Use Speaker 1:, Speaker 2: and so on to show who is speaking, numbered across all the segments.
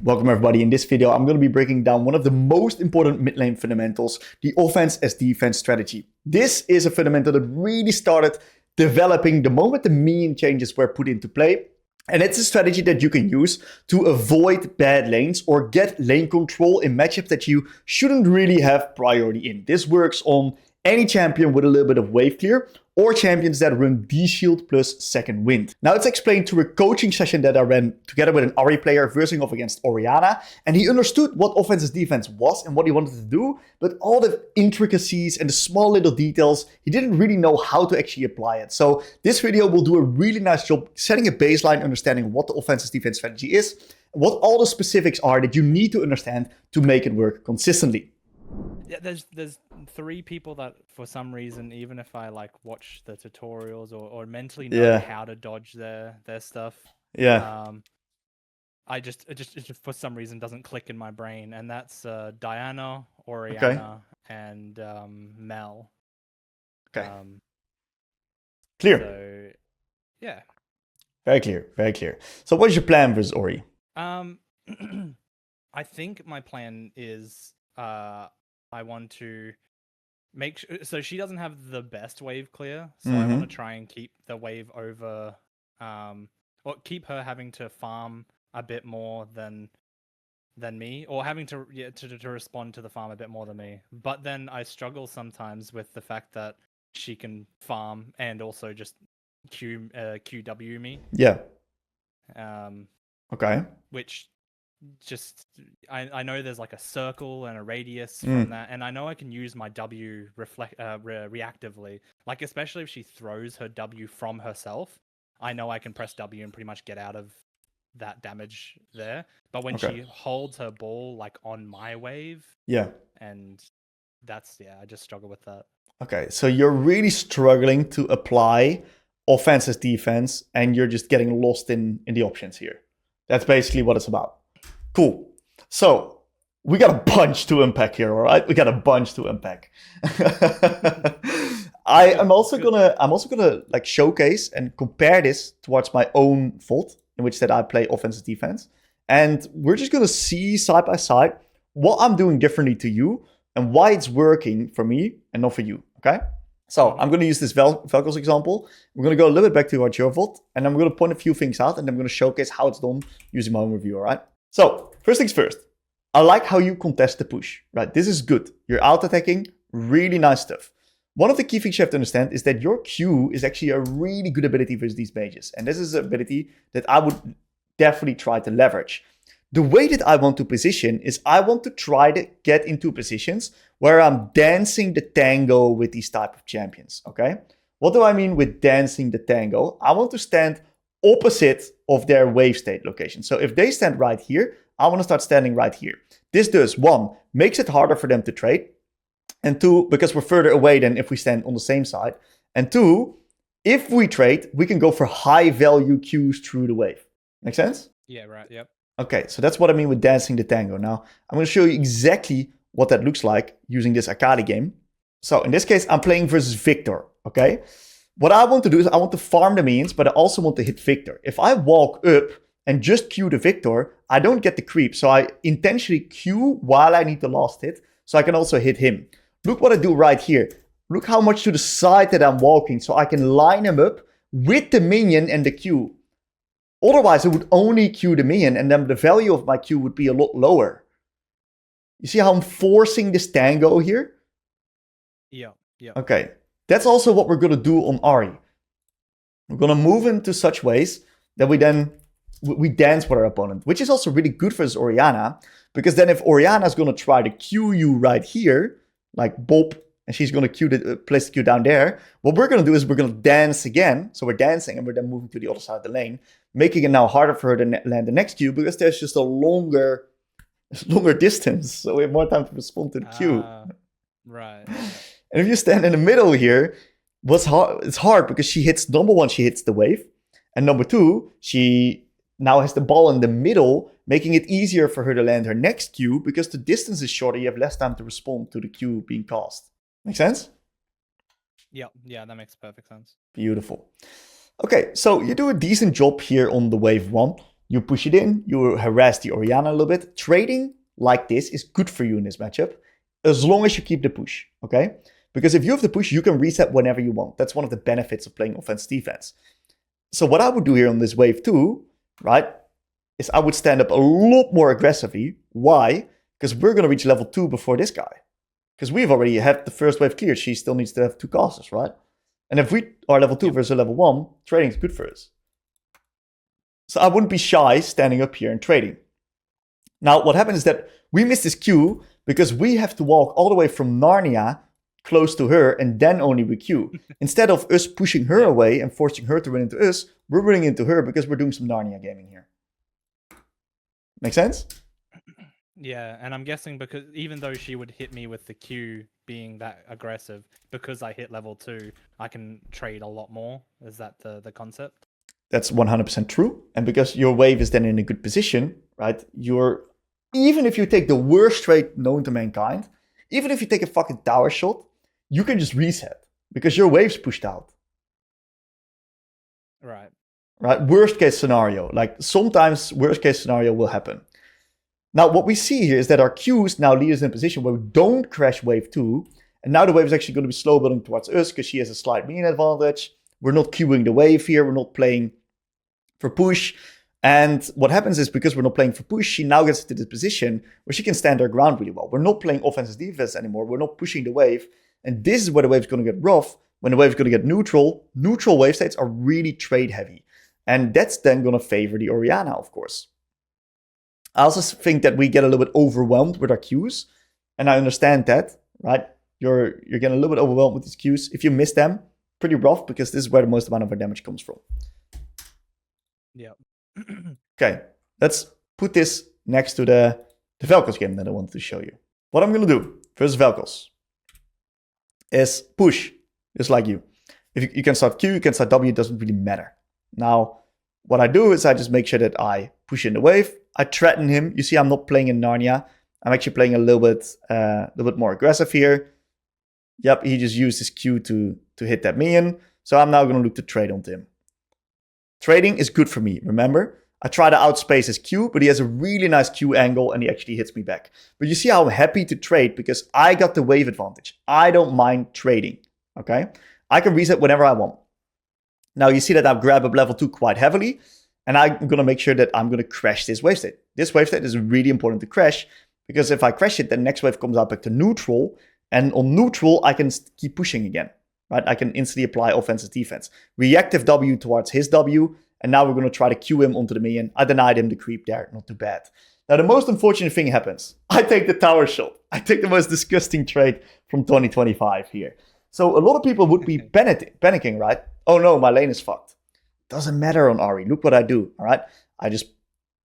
Speaker 1: Welcome everybody. In this video, I'm going to be breaking down one of the most important mid lane fundamentals, the offense as defense strategy. This is a fundamental that really started developing the moment the minion changes were put into play. And it's a strategy that you can use to avoid bad lanes or get lane control in matchups that you shouldn't really have priority in. This works on any champion with a little bit of wave clear, or champions that run D-Shield plus second wind. Now it's explained through a coaching session that I ran together with an Ahri player versing off against Orianna, and he understood what offensive defense was and what he wanted to do, but all the intricacies and the small little details, he didn't really know how to actually apply it. So this video will do a really nice job setting a baseline understanding of what the offensive defense strategy is, and what all the specifics are that you need to understand to make it work consistently.
Speaker 2: Yeah, there's three people that for some reason, even if I like watch the tutorials or mentally know how to dodge their stuff, it just for some reason doesn't click in my brain, and that's Diana, Orianna, and Mel.
Speaker 1: Okay. Clear.
Speaker 2: So, yeah.
Speaker 1: Very clear. Very clear. So what's your plan versus Ori?
Speaker 2: I think my plan is I want to make sure, so she doesn't have the best wave clear, so I want to try and keep the wave over, or keep her having to farm a bit more than me, or having to respond to the farm a bit more than me. But then I struggle sometimes with the fact that she can farm and also just QW me.
Speaker 1: Yeah.
Speaker 2: Which just I know there's like a circle and a radius from that, and I know I can use my W reactively, like especially if she throws her W from herself, I know I can press W and pretty much get out of that damage there. But when she holds her ball like on my wave, and that's I just struggle with that. Okay,
Speaker 1: so you're really struggling to apply offense as defense, and you're just getting lost in the options here. That's basically what it's about. Cool. So we got a bunch to unpack here, all right? We got a bunch to unpack. I'm also gonna like showcase and compare this towards my own VOD, in which that I play offensive defense, and we're just gonna see side by side what I'm doing differently to you and why it's working for me and not for you. Okay. So I'm going to use this Vel'Koz example. We're going to go a little bit back to our VOD, and I'm going to point a few things out, and then I'm going to showcase how it's done using my own review, all right? So first things first, I like how you contest the push, right? This is good. You're out-attacking, really nice stuff. One of the key things you have to understand is that your Q is actually a really good ability versus these mages, and this is an ability that I would definitely try to leverage. The way that I want to position is I want to try to get into positions where I'm dancing the tango with these type of champions, okay? What do I mean with dancing the tango? I want to stand opposite of their wave state location. So if they stand right here, I want to start standing right here. This does, one, makes it harder for them to trade, and two, because we're further away than if we stand on the same side, and two, if we trade, we can go for high value Qs through the wave. Make sense?
Speaker 2: Yeah, right, yep.
Speaker 1: Okay, so that's what I mean with dancing the tango. Now, I'm going to show you exactly what that looks like using this Akali game. So in this case, I'm playing versus Victor, okay? What I want to do is I want to farm the minions, but I also want to hit Victor. If I walk up and just Q the Victor, I don't get the creep. So I intentionally Q while I need the last hit, so I can also hit him. Look what I do right here. Look how much to the side that I'm walking, so I can line him up with the minion and the Q. Otherwise, it would only Q the minion, and then the value of my Q would be a lot lower. You see how I'm forcing this tango here?
Speaker 2: Yeah.
Speaker 1: Okay, that's also what we're going to do on Ahri. We're going to move into such ways that we dance with our opponent, which is also really good for this Orianna, because then if Orianna is going to try to Q you right here, like Bob, and she's going to place the Q down there, what we're going to do is we're going to dance again. So we're dancing, and we're then moving to the other side of the lane, making it now harder for her to land the next Q, because there's just a longer distance, so we have more time to respond to the Q.
Speaker 2: Right.
Speaker 1: And if you stand in the middle here, it's hard because she hits, number one, she hits the wave, and number two, she now has the ball in the middle, making it easier for her to land her next Q, because the distance is shorter, you have less time to respond to the Q being cast. Make sense?
Speaker 2: Yeah, that makes perfect sense.
Speaker 1: Beautiful. Okay, so you do a decent job here on the wave 1. You push it in, you harass the Orianna a little bit. Trading like this is good for you in this matchup, as long as you keep the push, okay? Because if you have the push, you can reset whenever you want. That's one of the benefits of playing offense-defense. So what I would do here on this wave 2, right, is I would stand up a lot more aggressively. Why? Because we're going to reach level 2 before this guy. Because we've already had the first wave cleared. She still needs to have 2 casters, right? And if we are level 2 versus level 1, trading is good for us. So I wouldn't be shy standing up here and trading. Now, what happens is that we miss this Q because we have to walk all the way from Narnia close to her and then only we Q. Instead of us pushing her away and forcing her to run into us, we're running into her because we're doing some Narnia gaming here. Make sense?
Speaker 2: Yeah, and I'm guessing because even though she would hit me with the Q being that aggressive, because I hit level 2, I can trade a lot more. Is that the concept?
Speaker 1: That's 100% true. And because your wave is then in a good position, right? Even if you take the worst trade known to mankind, even if you take a fucking tower shot, you can just reset because your wave's pushed out.
Speaker 2: Right.
Speaker 1: Right? Worst case scenario. Like sometimes worst case scenario will happen. Now, what we see here is that our Qs now lead us in a position where we don't crash wave 2. And now the wave is actually going to be slow building towards us because she has a slight mean advantage. We're not queuing the wave here. We're not playing for push. And what happens is because we're not playing for push, she now gets to this position where she can stand her ground really well. We're not playing offensive defense anymore. We're not pushing the wave. And this is where the wave is going to get rough. When the wave is going to get neutral, neutral wave states are really trade heavy. And that's then going to favor the Orianna, of course. I also think that we get a little bit overwhelmed with our Qs. And I understand that, right? You're getting a little bit overwhelmed with these Qs. If you miss them, pretty rough because this is where the most amount of our damage comes from.
Speaker 2: Yeah.
Speaker 1: Okay, let's put this next to the Vel'Koz game that I wanted to show you. What I'm going to do versus Vel'Koz is push, just like you. If you can start Q, you can start W, it doesn't really matter. Now, what I do is I just make sure that I push in the wave. I threaten him. You see, I'm not playing in Narnia. I'm actually playing a little bit more aggressive here. Yep, he just used his Q to hit that minion. So I'm now going to look to trade onto him. Trading is good for me, remember? I try to outspace his Q, but he has a really nice Q angle and he actually hits me back. But you see how I'm happy to trade because I got the wave advantage. I don't mind trading, okay? I can reset whenever I want. Now you see that I've grabbed up level 2 quite heavily, and I'm going to make sure that I'm going to crash this wave state. This wave state is really important to crash because if I crash it, the next wave comes out back to neutral, and on neutral, I can keep pushing again. Right? I can instantly apply offensive defense. Reactive W towards his W, and now we're going to try to Q him onto the minion. I denied him the creep there, not too bad. Now the most unfortunate thing happens. I take the tower shot. I take the most disgusting trade from 2025 here. So a lot of people would be panicking, right? Oh no, my lane is fucked. Doesn't matter on Ahri. Look what I do, all right? I just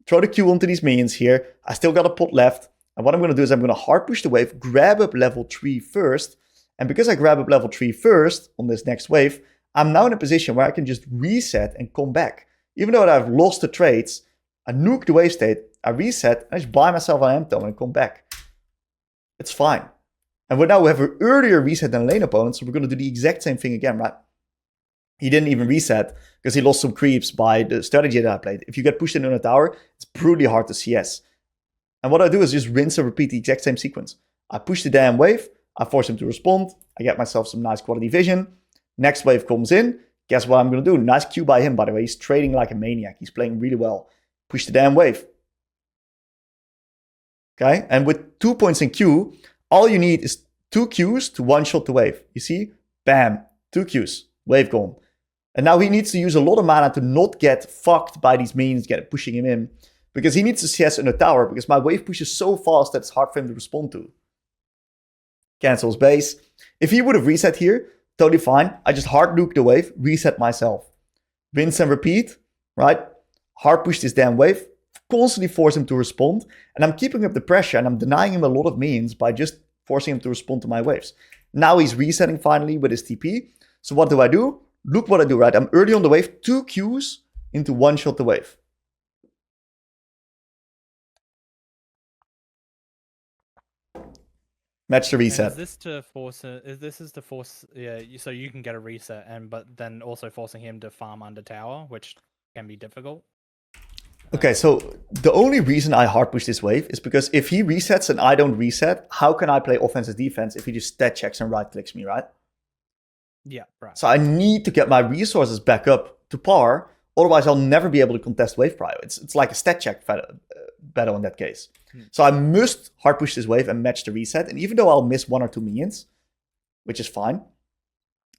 Speaker 1: throw the Q onto these minions here. I still got a pot left. And what I'm going to do is I'm going to hard push the wave, grab up level 3 first. And because I grab up level 3 first on this next wave, I'm now in a position where I can just reset and come back. Even though I've lost the trades, I nuke the wave state, I reset, and I just buy myself an amp tome and come back. It's fine. And we have an earlier reset than lane opponent, so we're going to do the exact same thing again, right? He didn't even reset because he lost some creeps by the strategy that I played. If you get pushed in on a tower, it's brutally hard to CS. And what I do is just rinse and repeat the exact same sequence. I push the damn wave, I force him to respond, I get myself some nice quality vision. Next wave comes in, guess what I'm going to do? Nice Q by him, by the way. He's trading like a maniac. He's playing really well. Push the damn wave. Okay, and with 2 points in Q, all you need is 2 Qs to one-shot the wave. You see? Bam, 2 Qs, wave gone. And now he needs to use a lot of mana to not get fucked by these minions pushing him in. Because he needs to CS in the tower, because my wave pushes so fast that it's hard for him to respond to. Cancels base. If he would have reset here, totally fine. I just hard nuke the wave, reset myself. Rinse and repeat, right? Hard push this damn wave, constantly force him to respond, and I'm keeping up the pressure, and I'm denying him a lot of minions by just forcing him to respond to my waves. Now he's resetting finally with his TP. So what do? Look what I do, right? I'm early on the wave, 2 Qs into one shot the wave. Match the reset.
Speaker 2: And is this to force? Yeah, so you can get a reset, but then also forcing him to farm under tower, which can be difficult.
Speaker 1: Okay, so the only reason I hard push this wave is because if he resets and I don't reset, how can I play offense as defense if he just stat checks and right clicks me, right?
Speaker 2: Yeah, right.
Speaker 1: So I need to get my resources back up to par. Otherwise, I'll never be able to contest wave prio. It's like a stat check battle in that case. So I must hard push this wave and match the reset. And even though I'll miss 1 or 2 minions, which is fine,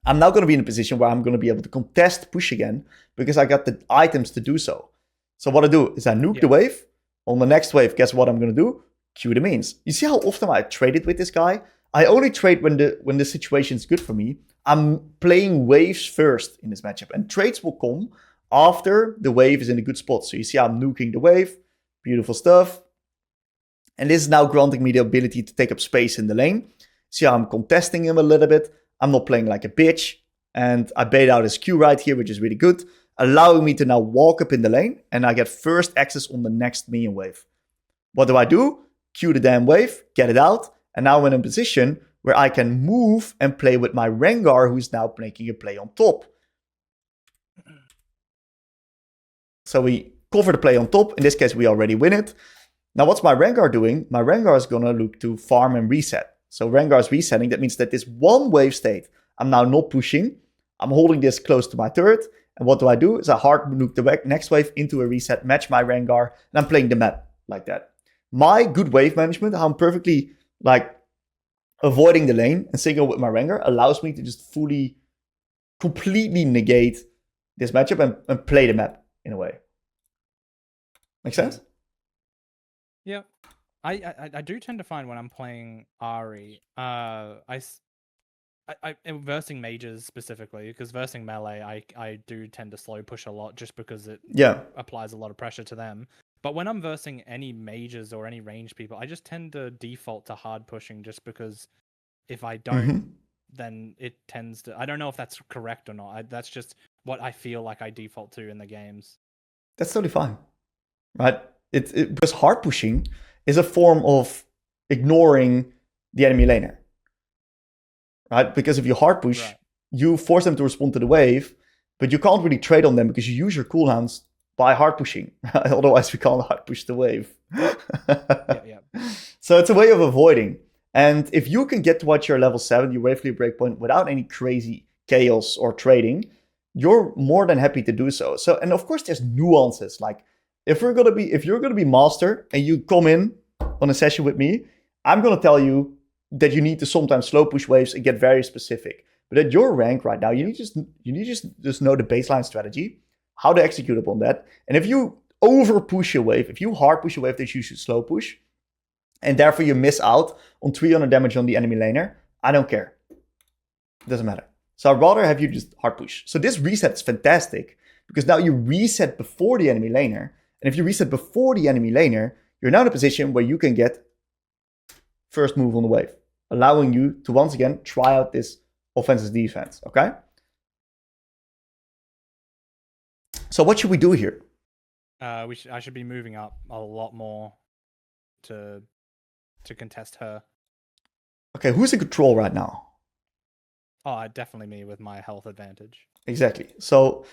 Speaker 1: I'm now going to be in a position where I'm going to be able to contest push again because I got the items to do so. So what I do is I nuke the wave. On the next wave, guess what I'm going to do? Queue the minions. You see how often I traded with this guy? I only trade when the situation is good for me. I'm playing waves first in this matchup. And trades will come after the wave is in a good spot. So you see I'm nuking the wave. Beautiful stuff. And this is now granting me the ability to take up space in the lane. See how I'm contesting him a little bit. I'm not playing like a bitch. And I bait out his Q right here, which is really good. Allowing me to now walk up in the lane. And I get first access on the next minion wave. What do? Q the damn wave, get it out. And now I'm in a position where I can move and play with my Rengar, who's now making a play on top. So we cover the play on top. In this case, we already win it. Now, what's my Rengar doing? My Rengar is going to look to farm and reset. So Rengar is resetting. That means that this one wave state, I'm now not pushing. I'm holding this close to my turret. And what do? Is I hard nuke the next wave into a reset, match my Rengar, and I'm playing the map like that. My good wave management, how I'm perfectly like avoiding the lane and signal with my Rengar, allows me to just completely negate this matchup and play the map in a way. Make sense?
Speaker 2: Yeah. I do tend to find when I'm playing Ahri, I'm versing mages specifically, because versing melee, I do tend to slow push a lot just because it applies a lot of pressure to them. But when I'm versing any mages or any ranged people, I just tend to default to hard pushing just because if I don't, then it tends to... I don't know if that's correct or not. That's just what I feel like I default to in the games.
Speaker 1: That's totally fine, right? Because hard pushing is a form of ignoring the enemy laner, right? Because if you hard push, you force them to respond to the wave, but you can't really trade on them because you use your cooldowns by hard pushing. Otherwise, we can't hard push the wave. So it's a way of avoiding. And if you can get towards your level 7, your wave clear breakpoint without any crazy chaos or trading, you're more than happy to do so. So, and of course, there's nuances. Like if you're gonna be master and you come in on a session with me, I'm gonna tell you that you need to sometimes slow push waves and get very specific. But at your rank right now, you need just know the baseline strategy, how to execute upon that. And if you over push a wave, if you hard push a wave, that you should slow push, and therefore you miss out on 300 damage on the enemy laner, I don't care. It doesn't matter. So I'd rather have you just hard push. So this reset is fantastic because now you reset before the enemy laner. And if you reset before the enemy laner, you're now in a position where you can get first move on the wave, allowing you to once again try out this offensive defense, okay? So what should we do here?
Speaker 2: I should be moving up a lot more to contest her.
Speaker 1: Okay, who's in control right now?
Speaker 2: Oh, definitely me with my health advantage.
Speaker 1: Exactly. So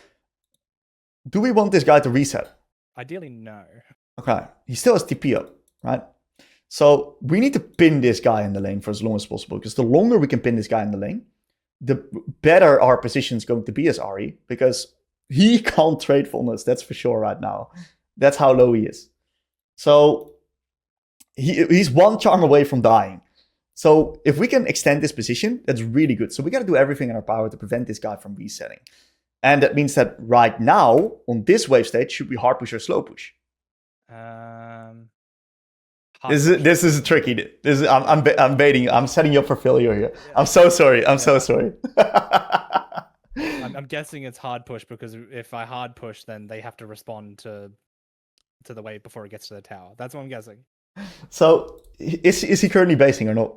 Speaker 1: do we want this guy to reset?
Speaker 2: Ideally, no.
Speaker 1: Okay, he still has TP up, right? So we need to pin this guy in the lane for as long as possible, because the longer we can pin this guy in the lane, the better our position is going to be as Ahri, because he can't trade for us, that's for sure right now. That's how low he is. So he's one charm away from dying. So if we can extend this position, that's really good. So we got to do everything in our power to prevent this guy from resetting. And that means that right now, on this wave stage, should we hard push or slow push? This is tricky. I'm baiting you. I'm setting you up for failure here. I'm so sorry. So sorry.
Speaker 2: I'm guessing it's hard push, because if I hard push, then they have to respond to the wave before it gets to the tower. That's what I'm guessing.
Speaker 1: So is he currently basing or not?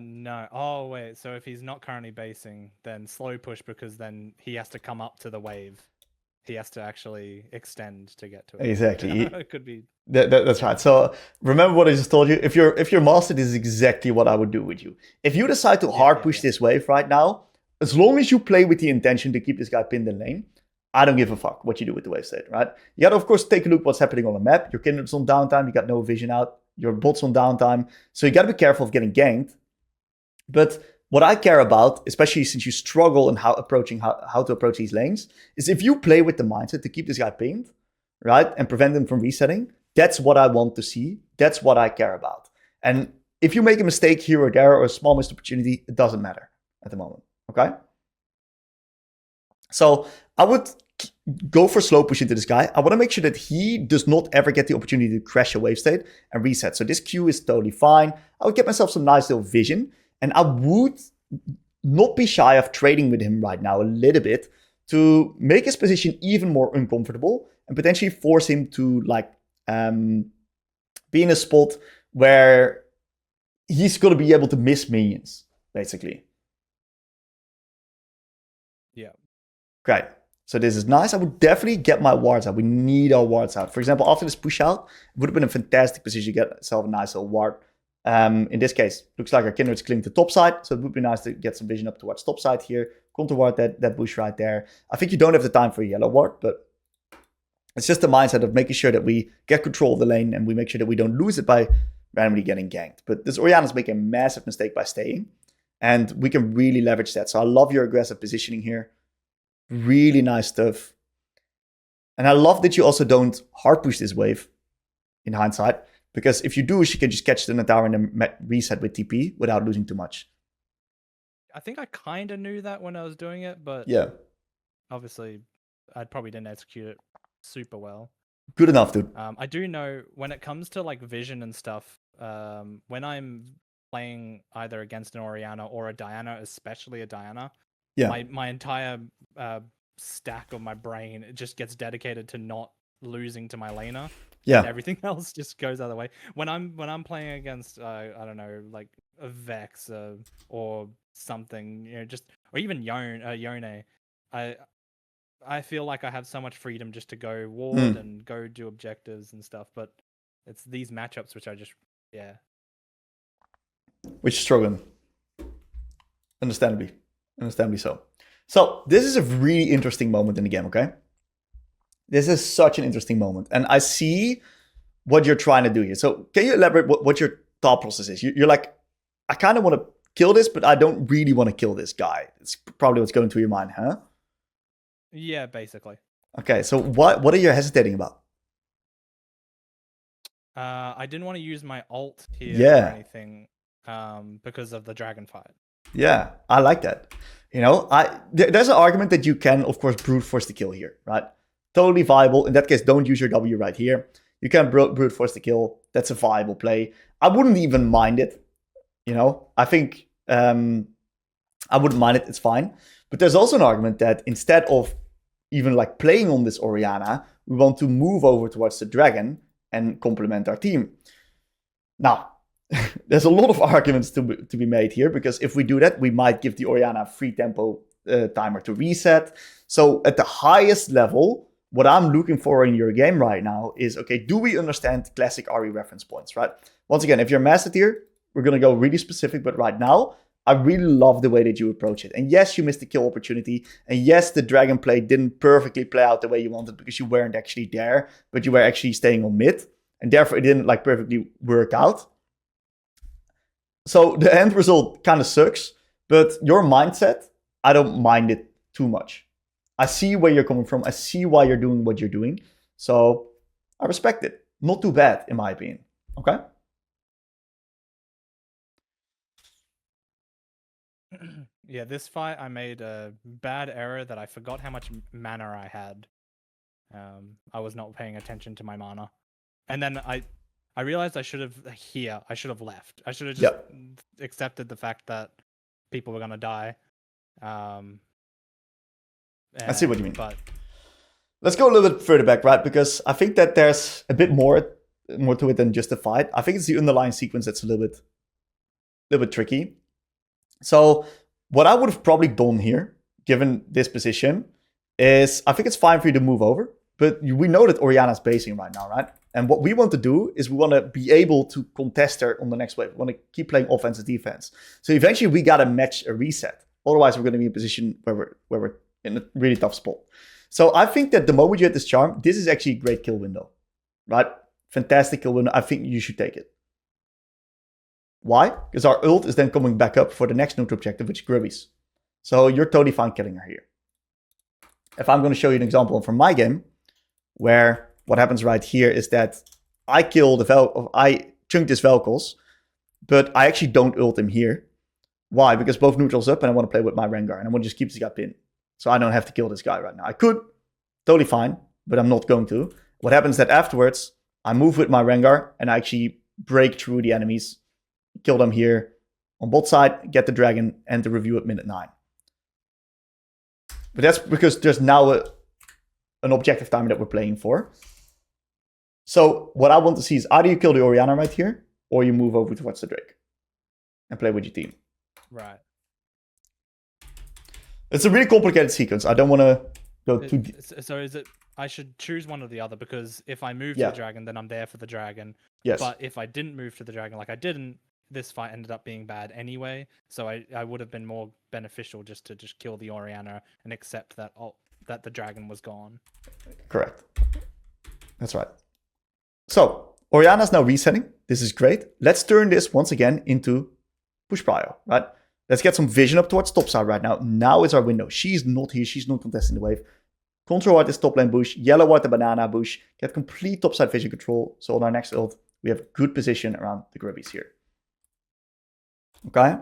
Speaker 2: No. Oh wait. So if he's not currently basing, then slow push, because then he has to come up to the wave. He has to actually extend to get to it.
Speaker 1: Exactly.
Speaker 2: It could be.
Speaker 1: That's right. So remember what I just told you. If you're master, this is exactly what I would do with you. If you decide to hard push this wave right now, as long as you play with the intention to keep this guy pinned in lane, I don't give a fuck what you do with the wave state, right? You gotta, of course, take a look what's happening on the map. Your Kindred's on downtime, you got no vision out, your bot's on downtime, so you gotta be careful of getting ganked. But what I care about, especially since you struggle in how to approach these lanes, is if you play with the mindset to keep this guy pinged, right, and prevent him from resetting, that's what I want to see. That's what I care about. And if you make a mistake here or there or a small missed opportunity, it doesn't matter at the moment, okay? So I would go for slow push into this guy. I want to make sure that he does not ever get the opportunity to crash a wave state and reset. So this Q is totally fine. I would get myself some nice little vision. And I would not be shy of trading with him right now a little bit to make his position even more uncomfortable and potentially force him to like be in a spot where he's going to be able to miss minions, basically.
Speaker 2: Yeah.
Speaker 1: Great. So this is nice. I would definitely get my wards out. We need our wards out. For example, after this push out, it would have been a fantastic position to get yourself a nice little ward. In this case, looks like our Kindred's clearing to top side, so it would be nice to get some vision up towards top side here. Come toward that bush right there. I think you don't have the time for a yellow ward, but it's just the mindset of making sure that we get control of the lane and we make sure that we don't lose it by randomly getting ganked. But this Orianna's making a massive mistake by staying, and we can really leverage that. So I love your aggressive positioning here. Really nice stuff. And I love that you also don't hard push this wave in hindsight. Because if you do, she can just catch the tower and then reset with TP without losing too much.
Speaker 2: I think I kind of knew that when I was doing it, but
Speaker 1: yeah,
Speaker 2: obviously I probably didn't execute it super well.
Speaker 1: Good enough, dude.
Speaker 2: I do know when it comes to like vision and stuff, when I'm playing either against an Orianna or a Diana, especially a Diana, my entire stack of my brain just gets dedicated to not losing to my laner.
Speaker 1: Yeah.
Speaker 2: And everything else just goes out of the way. When I'm playing against I don't know, like a Vex or something, you know, just or even Yone, I feel like I have so much freedom just to go ward and go do objectives and stuff, but it's these matchups which I just
Speaker 1: which is struggling. Understandably so. So this is a really interesting moment in the game, okay? This is such an interesting moment. And I see what you're trying to do here. So can you elaborate what your thought process is? You're like, I kind of want to kill this, but I don't really want to kill this guy. It's probably what's going through your mind, huh?
Speaker 2: Yeah, basically.
Speaker 1: Okay, so what are you hesitating about?
Speaker 2: I didn't want to use my ult here or anything because of the dragon fight.
Speaker 1: Yeah, I like that. You know, there's an argument that you can, of course, brute force the kill here, right? Totally viable. In that case, don't use your W right here. You can brute force the kill. That's a viable play. I wouldn't even mind it. You know, I think I wouldn't mind it. It's fine. But there's also an argument that instead of even like playing on this Orianna, we want to move over towards the dragon and complement our team. Now, there's a lot of arguments to be made here, because if we do that, we might give the Orianna a free tempo timer to reset. So at the highest level, what I'm looking for in your game right now is, okay, do we understand classic RE reference points, right? Once again, if you're master tier, we're going to go really specific, but right now, I really love the way that you approach it. And yes, you missed the kill opportunity. And yes, the dragon play didn't perfectly play out the way you wanted because you weren't actually there, but you were actually staying on mid. And therefore, it didn't like perfectly work out. So the end result kind of sucks, but your mindset, I don't mind it too much. I see where you're coming from. I see why you're doing what you're doing. So I respect it. Not too bad, in my opinion. Okay?
Speaker 2: Yeah, this fight I made a bad error that I forgot how much mana I had. I was not paying attention to my mana. And then I realized I should have left. I should have just accepted the fact that people were going to die.
Speaker 1: I see what you mean.
Speaker 2: But
Speaker 1: let's go a little bit further back, right? Because I think that there's a bit more to it than just the fight. I think it's the underlying sequence that's a little bit tricky. So what I would have probably done here, given this position, is I think it's fine for you to move over. But we know that Orianna's basing right now, right? And what we want to do is we want to be able to contest her on the next wave. We want to keep playing offense and defense. So eventually we got to match a reset. Otherwise, we're going to be in a position where we're in a really tough spot. So I think that the moment you hit this charm, this is actually a great kill window, right? Fantastic kill window. I think you should take it. Why? Because our ult is then coming back up for the next neutral objective, which is Grubbies. So you're totally fine killing her here. If I'm going to show you an example from my game, where what happens right here is that I chunk this Velkos, but I actually don't ult him here. Why? Because both neutrals up and I want to play with my Rengar and I want to just keep this guy pinned. So I don't have to kill this guy right now. I could, totally fine, but I'm not going to. What happens is that afterwards, I move with my Rengar and I actually break through the enemies, kill them here on bot side, get the dragon, and the review at minute 9. But that's because there's now an objective time that we're playing for. So what I want to see is either you kill the Orianna right here, or you move over towards the Drake and play with your team.
Speaker 2: Right.
Speaker 1: It's a really complicated sequence. I don't want to go too deep.
Speaker 2: So is it, I should choose one or the other, because if I move to the dragon, then I'm there for the dragon.
Speaker 1: Yes.
Speaker 2: But if I didn't move to the dragon, like I didn't, this fight ended up being bad anyway. So I would have been more beneficial just to kill the Orianna and accept that that the dragon was gone.
Speaker 1: Correct. That's right. So Orianna's now resetting. This is great. Let's turn this once again into push prio, right? Let's get some vision up towards top side right now. Now is our window. She's not here. She's not contesting the wave. Control White is top lane bush. Yellow White the banana bush. Get complete topside vision control. So on our next ult, we have good position around the Grubbies here. Okay.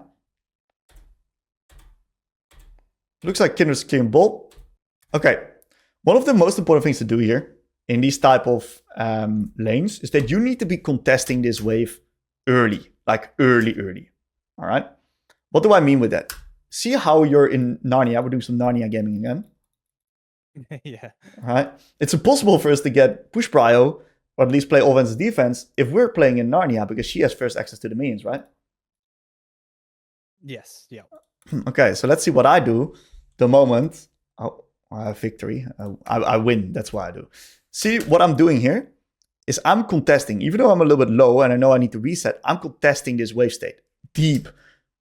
Speaker 1: Looks like Kindred's clearing ball. Okay. One of the most important things to do here in these type of lanes is that you need to be contesting this wave early. Like early. All right. What do I mean with that? See how you're in Narnia. We're doing some Narnia gaming again.
Speaker 2: Yeah.
Speaker 1: All right. It's impossible for us to get push prio, or at least play offense and defense, if we're playing in Narnia, because she has first access to the minions, right?
Speaker 2: Yes. Yeah.
Speaker 1: Okay, so let's see what I do the moment I have victory. I win. That's what I do. See, what I'm doing here is I'm contesting. Even though I'm a little bit low and I know I need to reset, I'm contesting this wave state deep.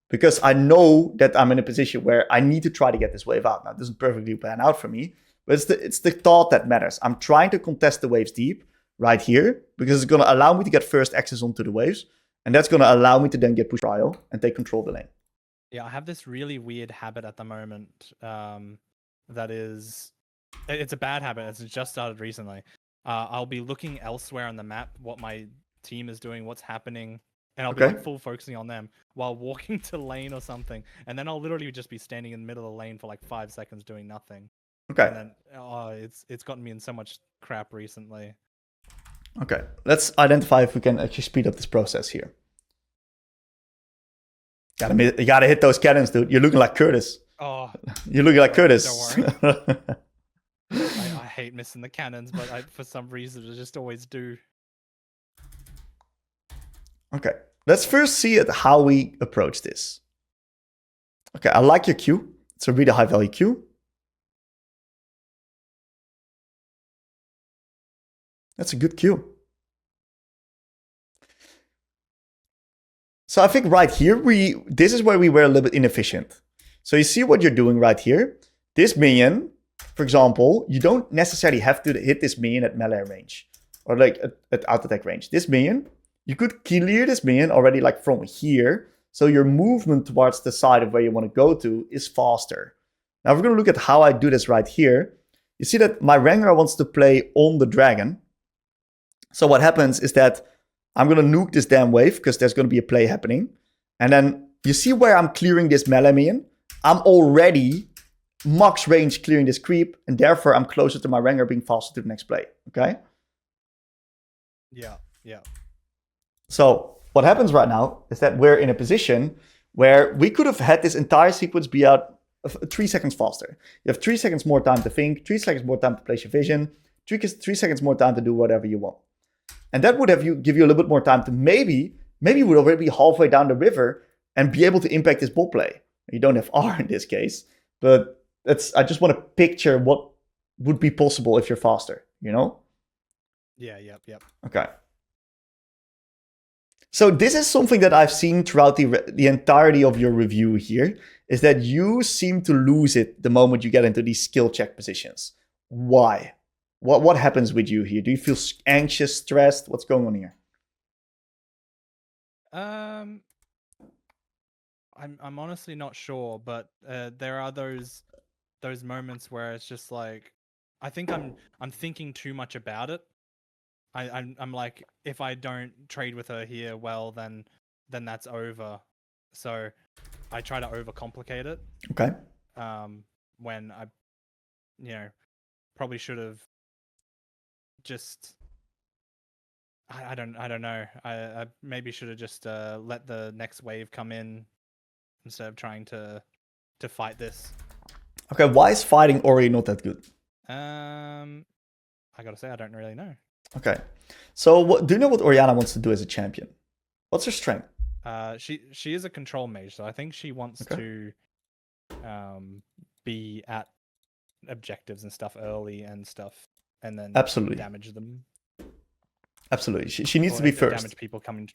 Speaker 1: Because I know that I'm in a position where I need to try to get this wave out. Now, it doesn't perfectly pan out for me, but it's the thought that matters. I'm trying to contest the waves deep right here because it's going to allow me to get first access onto the waves. And that's going to allow me to then get push prio and take control of the lane.
Speaker 2: Yeah, I have this really weird habit at the moment that is... It's a bad habit. It's just started recently. I'll be looking elsewhere on the map, what my team is doing, what's happening, and I'll be like full focusing on them while walking to lane or something. And then I'll literally just be standing in the middle of the lane for like 5 seconds doing nothing.
Speaker 1: Okay.
Speaker 2: And then it's gotten me in so much crap recently.
Speaker 1: Okay. Let's identify if we can actually speed up this process here. You gotta hit those cannons, dude. You're looking like Curtis.
Speaker 2: Oh.
Speaker 1: You're looking like Curtis.
Speaker 2: Don't worry. I hate missing the cannons, but for some reason I just always do.
Speaker 1: Okay, let's first see how we approach this. Okay, I like your Q. It's a really high value Q. That's a good Q. So I think right here, this is where we were a little bit inefficient. So you see what you're doing right here. This minion, for example, you don't necessarily have to hit this minion at melee range or like at auto attack range. This minion, you could clear this minion already like from here. So your movement towards the side of where you want to go to is faster. Now we're going to look at how I do this right here. You see that my Rengar wants to play on the dragon. So what happens is that I'm going to nuke this damn wave because there's going to be a play happening. And then you see where I'm clearing this melee minion? I'm already max range clearing this creep. And therefore I'm closer to my Rengar being faster to the next play. Okay?
Speaker 2: Yeah.
Speaker 1: So what happens right now is that we're in a position where we could have had this entire sequence be out 3 seconds faster. You have 3 seconds more time to think, 3 seconds more time to place your vision, 3 seconds more time to do whatever you want. And that would give you a little bit more time to maybe you would already be halfway down the river and be able to impact this ball play. You don't have R in this case, but I just want to picture what would be possible if you're faster, you know?
Speaker 2: Yeah, yep.
Speaker 1: Okay. So this is something that I've seen throughout the entirety of your review here, is that you seem to lose it the moment you get into these skill check positions. Why? What happens with you here? Do you feel anxious, stressed? What's going on here?
Speaker 2: Um, I'm honestly not sure, but there are those moments where it's just like I think I'm thinking too much about it. I'm like, if I don't trade with her here, well then that's over. So I try to overcomplicate it.
Speaker 1: Okay.
Speaker 2: When I, probably should have just. I don't know. I maybe should have just let the next wave come in instead of trying to fight this.
Speaker 1: Okay, why is fighting Ori not that good?
Speaker 2: I gotta say I don't really know.
Speaker 1: Okay, so do you know what Orianna wants to do as a champion? What's her strength?
Speaker 2: She is a control mage, so I think she wants to be at objectives and stuff early and stuff, and then
Speaker 1: absolutely
Speaker 2: damage them.
Speaker 1: Absolutely, she needs to be first.
Speaker 2: Damage people coming.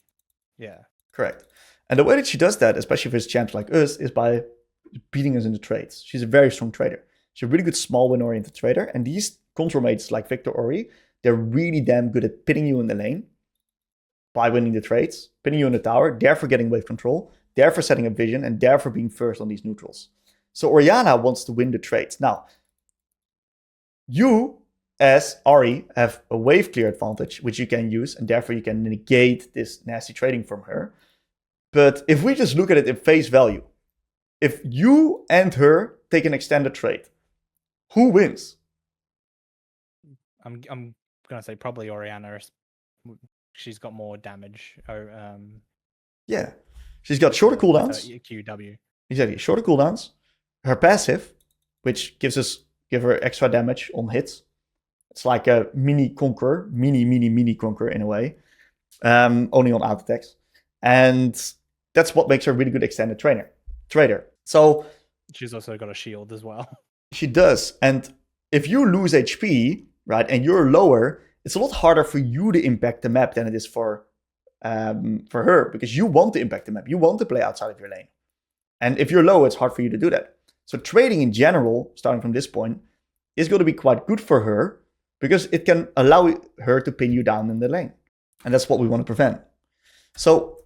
Speaker 2: Yeah.
Speaker 1: Correct. And the way that she does that, especially for champs like us, is by beating us in the trades. She's a very strong trader. She's a really good small win-oriented trader. And these control mates like Victor Ori, they're really damn good at pitting you in the lane by winning the trades, pitting you in the tower, therefore getting wave control, therefore setting up vision, and therefore being first on these neutrals. So Orianna wants to win the trades. Now, you as Ahri have a wave clear advantage, which you can use, and therefore you can negate this nasty trading from her. But if we just look at it in face value, if you and her take an extended trade, who wins?
Speaker 2: I'm gonna say probably Orianna. She's got more damage.
Speaker 1: Yeah, she's got shorter cooldowns.
Speaker 2: QW.
Speaker 1: Exactly, shorter cooldowns. Her passive, which give her extra damage on hits. It's like a mini conqueror in a way, only on auto attacks, and that's what makes her a really good extended trader. So
Speaker 2: she's also got a shield as well.
Speaker 1: She does, and if you lose HP, right, and you're lower, it's a lot harder for you to impact the map than it is for her, because you want to impact the map. You want to play outside of your lane, and if you're low, it's hard for you to do that. So trading in general, starting from this point, is going to be quite good for her, because it can allow her to pin you down in the lane. And that's what we want to prevent. So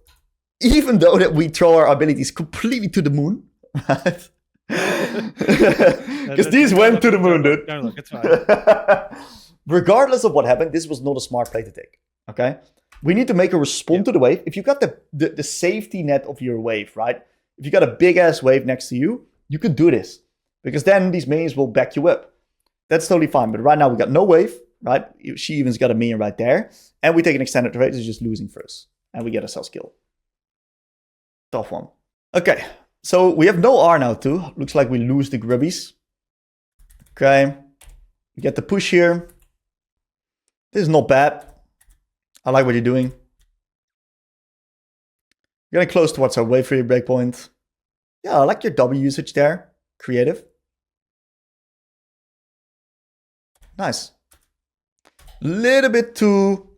Speaker 1: even though that we throw our abilities completely to the moon, right? Because these went to the moon, dude.
Speaker 2: Don't look, it's fine.
Speaker 1: Regardless of what happened, this was not a smart play to take. Okay? We need to make a respond to the wave. If you got the safety net of your wave, right? If you got a big-ass wave next to you, you could do this. Because then these minions will back you up. That's totally fine. But right now we got no wave, right? She even's got a minion right there. And we take an extended trade. It's just losing first. And we get ourselves killed. Tough one. Okay. So we have no R now too. Looks like we lose the grubbies. Okay. We get the push here. This is not bad. I like what you're doing. We're getting close towards our wave free breakpoint. Yeah, I like your W usage there. Creative. Nice. Little bit too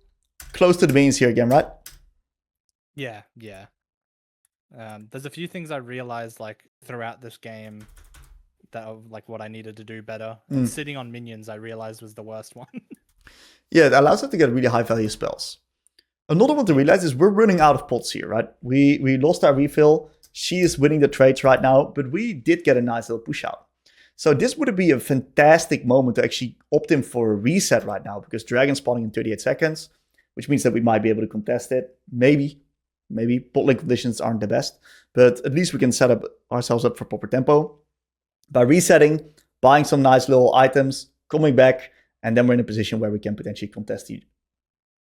Speaker 1: close to the beans here again, right?
Speaker 2: Yeah. There's a few things I realized like throughout this game that are like what I needed to do better. And sitting on minions I realized was the worst one.
Speaker 1: Yeah, it allows us to get really high value spells. Another one to realize is we're running out of pots here, right? We lost our refill. She is winning the trades right now, but we did get a nice little push out. So this would be a fantastic moment to actually opt in for a reset right now, because Dragon spawning in 38 seconds, which means that we might be able to contest it. Maybe. Bot lane conditions aren't the best, but at least we can set ourselves up for proper tempo. By resetting, buying some nice little items, coming back, and then we're in a position where we can potentially contest the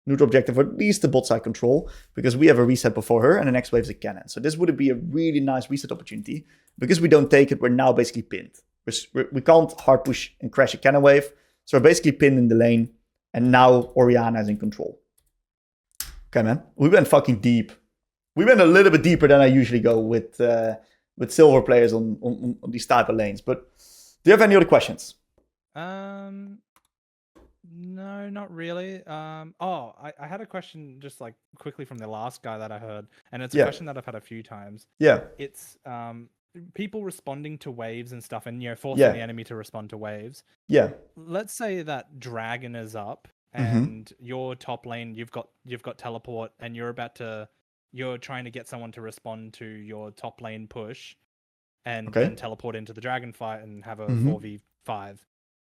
Speaker 1: neutral objective, or at least the bot side control, because we have a reset before her, and the next wave is a cannon. So this would be a really nice reset opportunity. Because we don't take it, we're now basically pinned. We can't hard push and crash a cannon wave, so we're basically pinned in the lane, and now Orianna is in control. Okay, man. We went fucking deep. We went a little bit deeper than I usually go with silver players on these type of lanes. But do you have any other questions?
Speaker 2: No, not really. I had a question just like quickly from the last guy that I heard, and it's a question that I've had a few times.
Speaker 1: Yeah.
Speaker 2: It's people responding to waves and stuff, and forcing the enemy to respond to waves.
Speaker 1: Yeah.
Speaker 2: Let's say that dragon is up, and your top lane, you've got teleport, and you're trying to get someone to respond to your top lane push, and then teleport into the dragon fight and have a 4v5.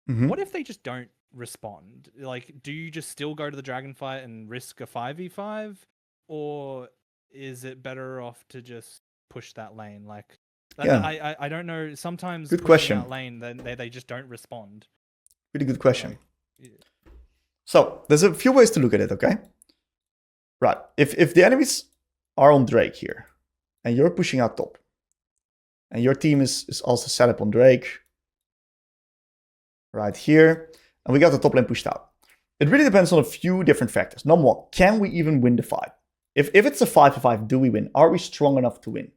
Speaker 2: What if they just don't respond? Like, do you just still go to the dragon fight and risk a 5v5, or is it better off to just push that lane? Like, I don't know. Sometimes
Speaker 1: good question.
Speaker 2: That lane, then they just don't respond.
Speaker 1: Really good question. So there's a few ways to look at it. Okay, right. If the enemies are on Drake here, and you're pushing out top, and your team is also set up on Drake right here, and we got the top lane pushed out. It really depends on a few different factors. Number one, can we even win the fight? If it's a 5v5, do we win? Are we strong enough to win?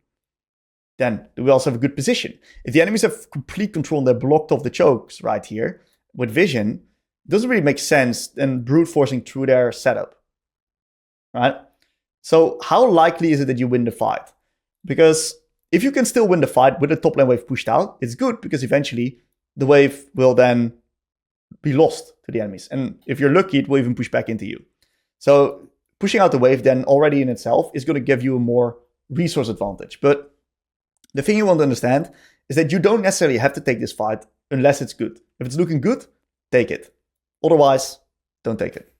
Speaker 1: Then do we also have a good position? If the enemies have complete control and they're blocked off the chokes right here with vision, it doesn't really make sense in brute forcing through their setup, right? So how likely is it that you win the fight? Because if you can still win the fight with the top lane wave pushed out, it's good because eventually the wave will then be lost to the enemies. And if you're lucky, it will even push back into you. So pushing out the wave then already in itself is going to give you a more resource advantage. But the thing you want to understand is that you don't necessarily have to take this fight unless it's good. If it's looking good, take it. Otherwise, don't take it.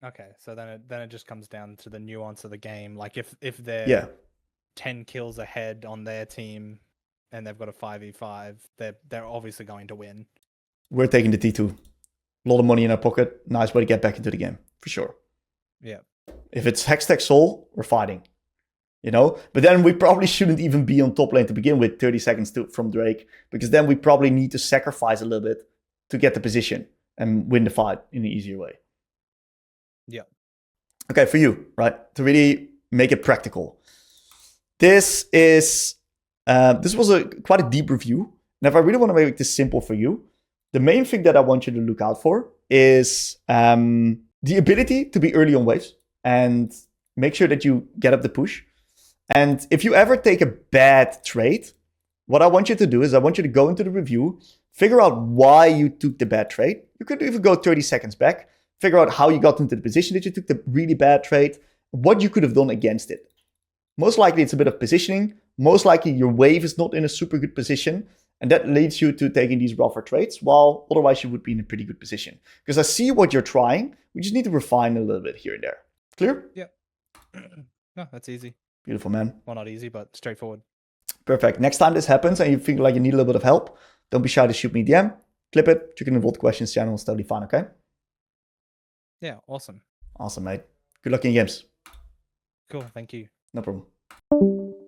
Speaker 2: Okay, so then it just comes down to the nuance of the game. Like if they're 10 kills ahead on their team and they've got a 5v5, they're obviously going to win.
Speaker 1: We're taking the T2. A lot of money in our pocket. Nice way to get back into the game, for sure.
Speaker 2: Yeah.
Speaker 1: If it's Hextech Soul, we're fighting. You know? But then we probably shouldn't even be on top lane to begin with, 30 seconds from Drake. Because then we probably need to sacrifice a little bit to get the position and win the fight in an easier way.
Speaker 2: Yeah.
Speaker 1: Okay, for you, right? To really make it practical. This was quite a deep review. And if I really want to make this simple for you, the main thing that I want you to look out for is the ability to be early on waves and make sure that you get up the push. And if you ever take a bad trade, what I want you to do is I want you to go into the review, figure out why you took the bad trade. You could even go 30 seconds back, figure out how you got into the position that you took the really bad trade, what you could have done against it. Most likely it's a bit of positioning. Most likely your wave is not in a super good position. And that leads you to taking these rougher trades, while otherwise you would be in a pretty good position. Because I see what you're trying. We just need to refine a little bit here and there. Clear?
Speaker 2: Yeah. No, that's easy.
Speaker 1: Beautiful, man.
Speaker 2: Well, not easy, but straightforward.
Speaker 1: Perfect. Next time this happens and you feel like you need a little bit of help, don't be shy to shoot me a DM, clip it, check in the Vault Questions channel. It's totally fine, okay?
Speaker 2: Yeah, awesome.
Speaker 1: Awesome, mate. Good luck in your games.
Speaker 2: Cool, thank you.
Speaker 1: No problem.